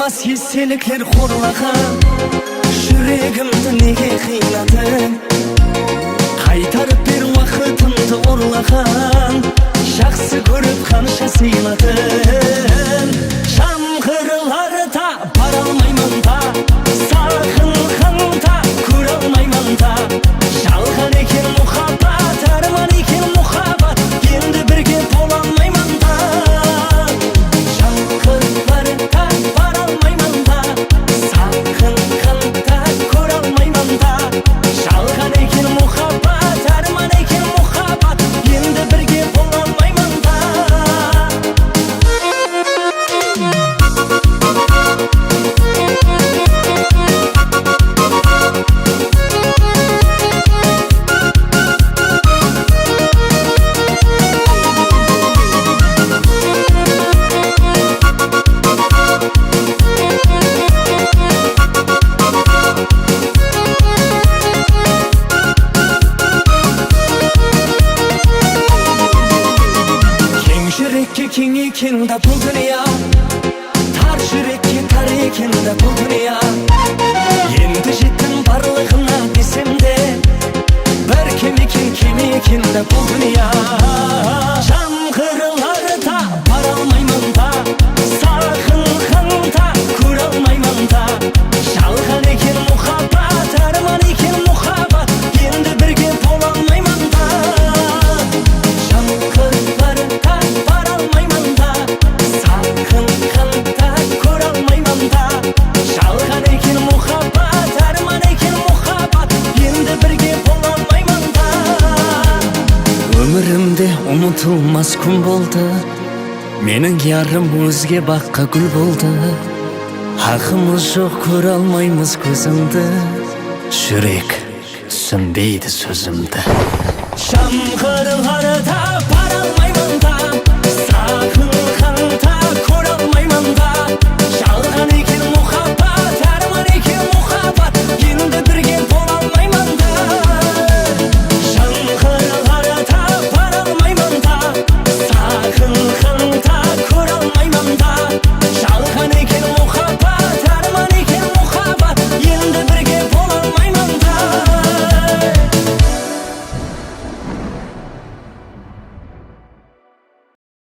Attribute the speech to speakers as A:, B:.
A: Olmaz hisselikler horlagan, Yüreğimdi nege kıynadın? Qaytarıp bir vakıtımdı orlagan, Жақсы көріп қанша сыйладың. Шам қырыларда бара алмаймын да, сағынғанда көре алмаймын да. Жалған екен мұхаббат, арман екен мұхаббат, енді бірге бола алмаймын да. Шам қырыларда бара алмаймын да, сағынғанда көре алмаймын да. Жалған екен мұхаббат, арман екен мұхаббат, енді бірге бола алмаймын да. Keng eкен да бұл дүния, тар жүрекке тар екен да бұл дүния. Енді жеттім барлығына десем де, бір кем екен да бұл дүния. Жан қырыларда бара алмаймын да, сағынғанда көре алмаймын да. Жалған екен мұхаббат, арман екен мұхаббат, енді бірге бола алмаймын да. Жан қырыларда бара алмаймын да, сағынғанда көре алмаймын да. Жалған екен мұхаббат, арман екен мұхаббат, енді бірге бола алмаймын да. Өмірімде ұмытылмас күн болды, менің ярым өзге баққа гүл болды. Хақымыз жоқ, көре алмаймыз көзіңді, жүрек түсінбейді сөзімді. Шам қырыларда